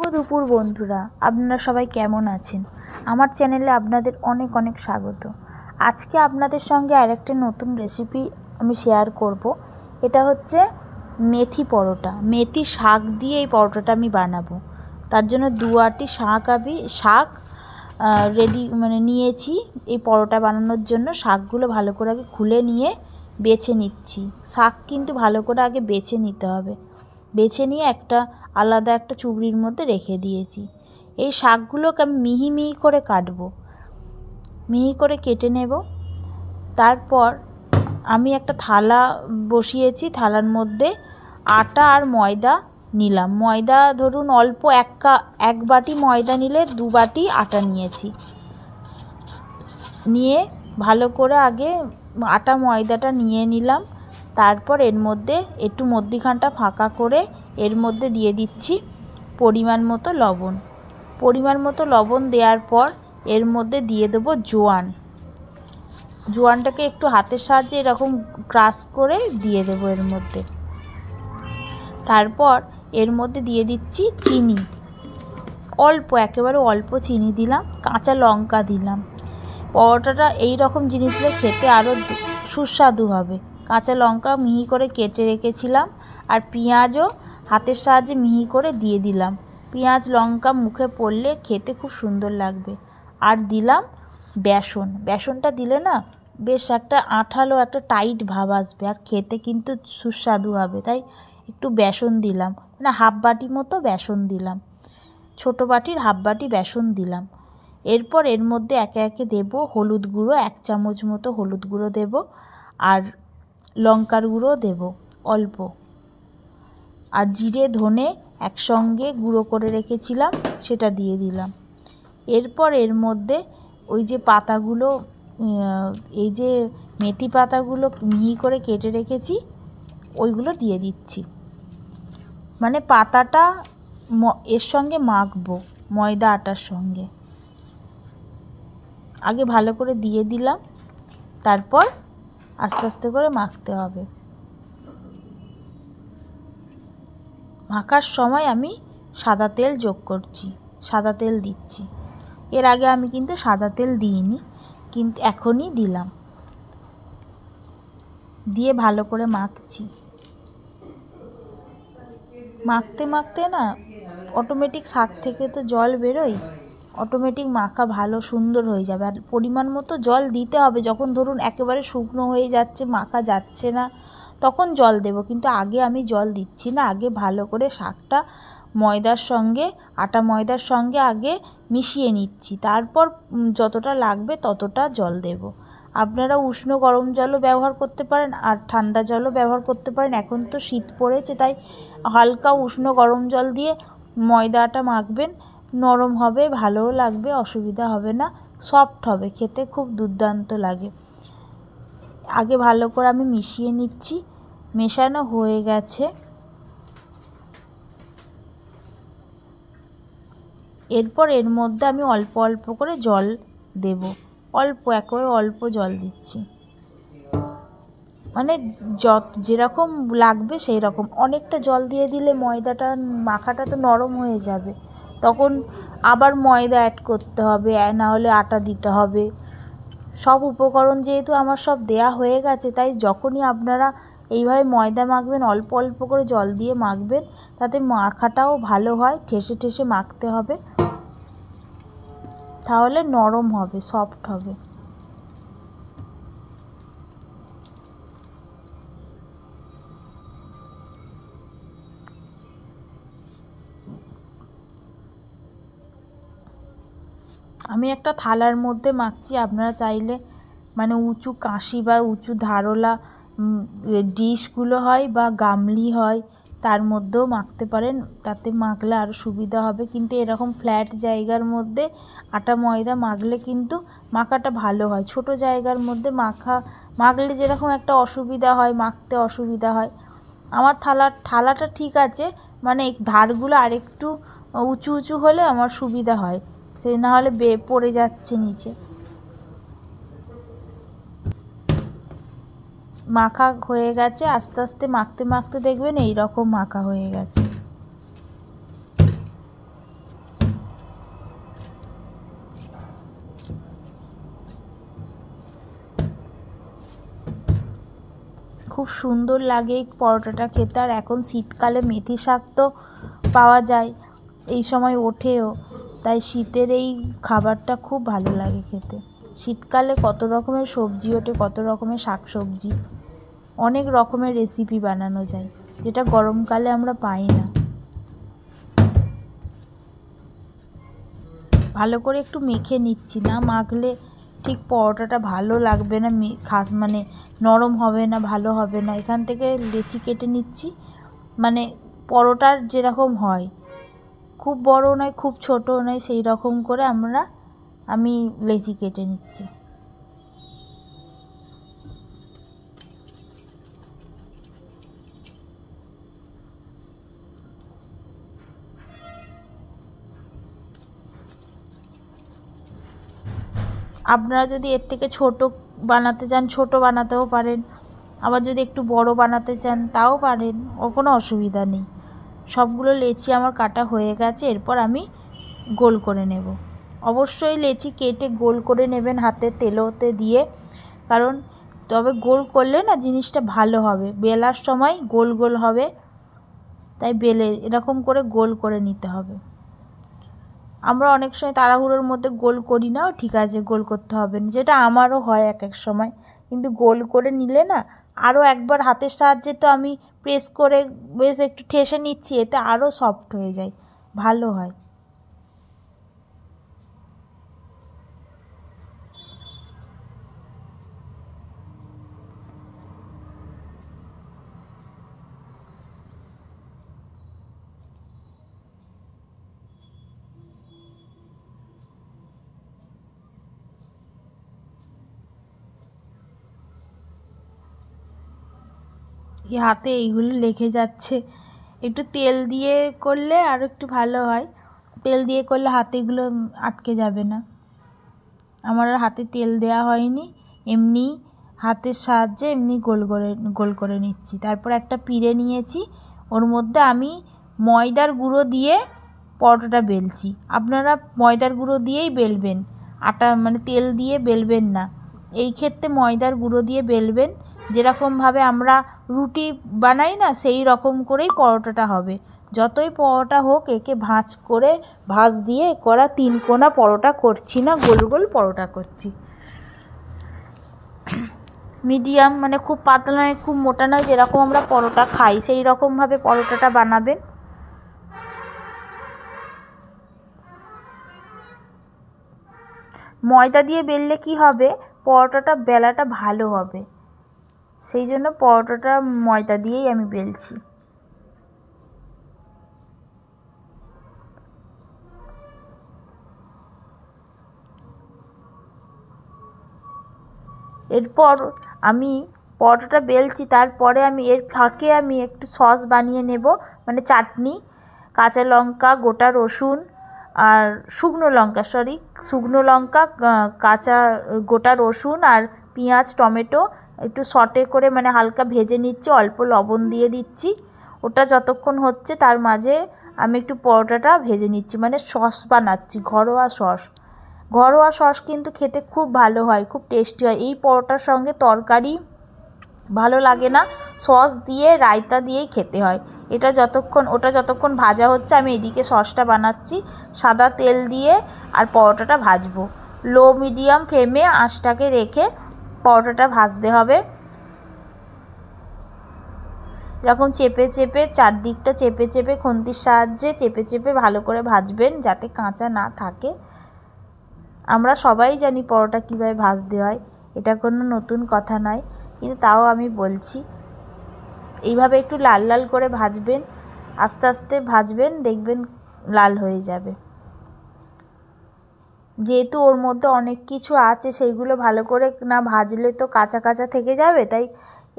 দুপুর বন্ধুরা, আপনারা সবাই কেমন আছেন? আমার চ্যানেলে আপনাদের অনেক অনেক স্বাগত। আজকে আপনাদের সঙ্গে আরেকটা নতুন রেসিপি আমি শেয়ার করব। এটা হচ্ছে মেথি পরোটা। মেথি শাক দিয়ে এই পরোটাটা আমি বানাবো। তার জন্য 2 আটি শাক রেডি নিয়েছি। এই পরোটা বানানোর জন্য শাকগুলো ভালো করে আগে খুলে নিয়ে বেছে নিচ্ছি। শাক কিন্তু ভালো করে আগে বেছে নিতে হবে। বেছে নিয়ে আলাদা একটা চুবড়ির মধ্যে রেখে দিয়েছি। এই শাকগুলোকে আমি মিহি মিহি করে কাটবো, মিহি করে কেটে নেব। তারপর আমি একটা থালা বসিয়েছি। থালার মধ্যে আটা আর ময়দা নিলাম। ময়দা ধরুন অল্প এক বাটি ময়দা নিলে 2 বাটি আটা নিয়েছি। নিয়ে ভালো করে আগে আটা ময়দাটা নিয়ে নিলাম। তারপর এর মধ্যে একটু মধ্যিখানটা ফাঁকা করে এর মধ্যে দিয়ে দিচ্ছি পরিমাণ মতো লবণ। পরিমাণ মতো লবণ দেওয়ার পর এর মধ্যে দিয়ে দেবো জোয়ান। জোয়ানটাকে একটু হাতের সাহায্যে এরকম ক্রাশ করে দিয়ে দেবো এর মধ্যে। তারপর এর মধ্যে দিয়ে দিচ্ছি চিনি, একেবারে অল্প চিনি দিলাম। কাঁচা লঙ্কা দিলাম। পরোটাটা এই রকম জিনিস দিয়ে খেতে আরও সুস্বাদু হবে। কাঁচা লঙ্কা মিহি করে কেটে রেখেছিলাম, আর পেঁয়াজও হাতের সাহায্যে মিহি করে দিয়ে দিলাম। পেঁয়াজ লঙ্কা মুখে পড়লে খেতে খুব সুন্দর লাগবে। আর দিলাম বেসন। বেসনটা দিলে না বেশ একটা আঠালো একটা টাইট ভাব আসবে, আর খেতে কিন্তু সুস্বাদু হবে। তাই একটু বেসন দিলাম, হাফ বাটি মতো বেসন দিলাম। ছোটো বাটির হাফ বাটি বেসন দিলাম। এরপর এর মধ্যে একে একে দেব হলুদ গুঁড়ো, 1 চামচ মতো হলুদ গুঁড়ো দেব, আর লঙ্কার গুঁড়ো দেব অল্প, আর জিরে ধনে একসঙ্গে গুঁড়ো করে রেখেছিলাম সেটা দিয়ে দিলাম। এরপর এর মধ্যে ওই যে পাতাগুলো, এই যে মেথি পাতাগুলো মিহি করে কেটে রেখেছি ওইগুলো দিয়ে দিচ্ছি। পাতাটা এর সঙ্গে মাখবো ময়দা আটার সঙ্গে। আগে ভালো করে দিয়ে দিলাম, তারপর আস্তে আস্তে করে মাখতে হবে। মাখার সময় আমি সাদা তেল যোগ করছি, সাদা তেল দিচ্ছি। এর আগে আমি কিন্তু সাদা তেল দিইনি, কিন্তু এখনই দিলাম। দিয়ে ভালো করে মাখছি। মাখতে মাখতে না অটোমেটিক শাক থেকে তো জল বেরোয়, অটোমেটিক মাখা ভালো সুন্দর হয়ে যাবে। আর পরিমাণ মতো জল দিতে হবে। যখন ধরুন একেবারে শুকনো হয়ে যাচ্ছে, মাখা যাচ্ছে না, তখন জল দেব। কিন্তু আগে আমি জল দিচ্ছি না। আগে ভালো করে শাকটা আটা ময়দার সঙ্গে আগে মিশিয়ে নিচ্ছি। তারপর যতটা লাগবে ততটা জল দেব। আপনারা উষ্ণ গরম জলও ব্যবহার করতে পারেন, আর ঠান্ডা জলও ব্যবহার করতে পারেন। এখন তো শীত পড়েছে, তাই হালকা উষ্ণ গরম জল দিয়ে ময়দা আটা মাখবেন। নরম হবে, ভালোও লাগবে, অসুবিধা হবে না, সফট হবে, খেতে খুব দুর্দান্ত লাগে। আগে ভালো করে আমি মিশিয়ে নিচ্ছি। মেশানো হয়ে গেছে। এরপর এর মধ্যে আমি অল্প অল্প করে জল দেব। একেবারে অল্প জল দিচ্ছি, যেরকম লাগবে সেই রকম। অনেকটা জল দিয়ে দিলে মাখাটা তো নরম হয়ে যাবে, তখন আবার ময়দা অ্যাড করতে হবে, না হলে আটা দিতে হবে। সব উপকরণ যেহেতু আমার সব দেয়া হয়ে গেছে, তাই যখনই আপনারা এইভাবে ময়দা মাখবেন অল্প অল্প করে জল দিয়ে মাখবেন, তাতে মাখাটাও ভালো হয়। ঠেসে ঠেসে মাখতে হবে, তাহলে নরম হবে, সফট হবে। আমি একটা থালার মধ্যে মাখছি। আপনারা চাইলে উঁচু কাঁসি বা উঁচু ধারওয়ালা ডিশগুলো হয় বা গামলি হয়, তার মধ্যেও মাখতে পারেন। তাতে মাখলে আরও সুবিধা হবে। কিন্তু এরকম ফ্ল্যাট জায়গার মধ্যে আটা ময়দা মাখলে কিন্তু মাখাটা ভালো হয়। ছোট জায়গার মধ্যে মাখলে যেরকম একটা অসুবিধা হয়, মাখতে অসুবিধা হয়। আমার থালাটা ঠিক আছে, ধারগুলো আরেকটু উঁচু উঁচু হলে আমার সুবিধা হয়, সে না হলে পড়ে যাচ্ছে নিচে। মাখা হয়ে গেছে। আস্তে আস্তে মাখতে মাখতে দেখবেন এই রকম মাখা হয়ে গেছে। খুব সুন্দর লাগে এই পরোটাটা খেতে। আর এখন শীতকালে মেথি শাক তো পাওয়া যায়, এই সময় ওঠেও, তাই শীতের এই খাবারটা খুব ভালো লাগে খেতে। শীতকালে কত রকমের সবজি ওঠে, কত রকমের শাক সবজি, অনেক রকমের রেসিপি বানানো যায়, যেটা গরমকালে আমরা পাই না। ভালো করে একটু মেখে নিচ্ছি, না মাখলে ঠিক পরোটাটা ভালো লাগবে না, মানে নরম হবে না, ভালো হবে না। এখান থেকে লেচি কেটে নিচ্ছি, মানে পরোটার যেরকম হয়, খুব বড় নয় খুব ছোটো নয়, সেই রকম করে আমি লেচি কেটে নিচ্ছি। আপনারা যদি এর থেকে ছোট বানাতে চান ছোট বানাতেও পারেন, আবার যদি একটু বড় বানাতে চান তাও পারেন, কোনো অসুবিধা নেই। সবগুলো লেচি আমার কাটা হয়ে গেছে, এরপর আমি গোল করে নেব। অবশ্যই লেচি কেটে গোল করে নেবেন হাতে তেলোতে দিয়ে, কারণ তবে গোল করলে না জিনিসটা ভালো হবে, বেলার সময় গোল গোল হবে, তাই এরকম করে গোল করে নিতে হবে। আমরা অনেক সময় তাড়াহুড়োর মধ্যে গোল করি না, ঠিক আছে গোল করতে হবে না, যেটা আমারও হয় এক এক সময়, কিন্তু গোল করে নিলে না আরও একবার হাতের সাহায্যে তো আমি প্রেস করে বেশ একটু ঠেসে নিচ্ছি, এতে আরও সফট হয়ে যায়, ভালো হয়। হাতে এইগুলো লেগে যাচ্ছে, একটু তেল দিয়ে করলে আর একটু ভালো হয়, তেল দিয়ে করলে হাতেগুলো আটকে যাবে না। আমার আর হাতে তেল দেওয়া হয়নি, এমনি হাতের সাহায্যে এমনি গোল করে নিচ্ছি। তারপর একটা পিঁড়ে নিয়েছি, ওর মধ্যে আমি ময়দার গুঁড়ো দিয়ে পরোটাটা বেলছি। আপনারা ময়দার গুঁড়ো দিয়েই বেলবেন, আটা মানে তেল দিয়ে বেলবেন না। এই ক্ষেত্রে ময়দার গুঁড়ো দিয়ে বেলবেন, যেরকমভাবে আমরা রুটি বানাই না সেই রকম করেই পরোটাটা হবে। যতই পরোটা হোক, একে ভাঁজ দিয়ে করা 3 কোনা পরোটা করছি না, গোল গোল পরোটা করছি। মিডিয়াম, মানে খুব পাতলা নয় খুব মোটা নয়, যেরকম আমরা পরোটা খাই সেই রকমভাবে পরোটাটা বানাবেন। ময়দা দিয়ে বেললে কি হবে, পরোটাটা বেলাটা ভালো হবে, সেই জন্য পরোটাটা ময়দা দিয়েই আমি বেলছি। এরপর আমি পরোটাটা বেলছি, তারপরে আমি এর ফাঁকে আমি একটু সস বানিয়ে নেব, মানে চাটনি, কাঁচা লঙ্কা, গোটা রসুন আর শুকনো লঙ্কা, কাঁচা গোটা রসুন আর পেঁয়াজ টমেটো একটু সটে করে মানে হালকা ভেজে নিচ্ছি, অল্প লবণ দিয়ে দিচ্ছি। ওটা যতক্ষণ হচ্ছে তার মাঝে আমি একটু পরোটাটা ভেজে নিচ্ছি, মানে সস বানাচ্ছি, ঘরোয়া সস কিন্তু খেতে খুব ভালো হয়, খুব টেস্টি হয়। এই পরোটার সঙ্গে তরকারি ভালো লাগে না, সস দিয়ে রায়তা দিয়েই খেতে হয়। ওটা যতক্ষণ ভাজা হচ্ছে, আমি এদিকে সসটা বানাচ্ছি। সাদা তেল দিয়ে আর পরোটাটা ভাজবো, লো মিডিয়াম ফ্লেমে আঁচটাকে রেখে পরোটাটা ভাজতে হবে। এরকম চারদিকটা চেপে খুন্তির সাহায্যে ভালো করে ভাজবেন, যাতে কাঁচা না থাকে। আমরা সবাই জানি পরোটা কীভাবে ভাজতে হয়, এটা কোনো নতুন কথা নয়, কিন্তু তাও আমি বলছি। এইভাবে একটু লাল লাল করে ভাজবেন, আস্তে আস্তে ভাজবেন, দেখবেন লাল হয়ে যাবে। যেহেতু ওর মধ্যে অনেক কিছু আছে, সেইগুলো ভালো করে না ভাজলে তো কাঁচা কাঁচা থেকে যাবে, তাই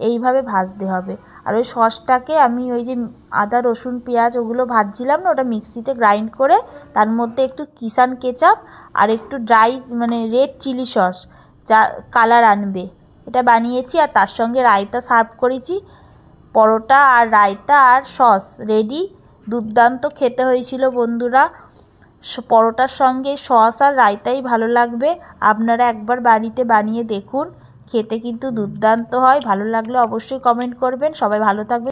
এইভাবে ভাজতে হবে। আর ওই সসটাকে আমি ওই যে আদা রসুন পেঁয়াজ ওগুলো ভাজছিলাম না, ওটা মিক্সিতে গ্রাইন্ড করে তার মধ্যে একটু কিষান কেচাপ আর একটু ড্রাই মানে রেড চিলি সস, যা কালার আনবে, এটা বানিয়েছি। আর তার সঙ্গে রায়তা সার্ভ করেছি, পরোটা আর রায়তা আর সস রেডি। দুর্দান্ত খেতে হয়েছিল বন্ধুরা, পরোটার সঙ্গে সস আর রায়তাই ভালো লাগবে। আপনারা একবার বাড়িতে বানিয়ে দেখুন, খেতে কিন্তু দুর্দান্ত হয়। ভালো লাগলে অবশ্যই কমেন্ট করবেন। সবাই ভালো থাকবেন।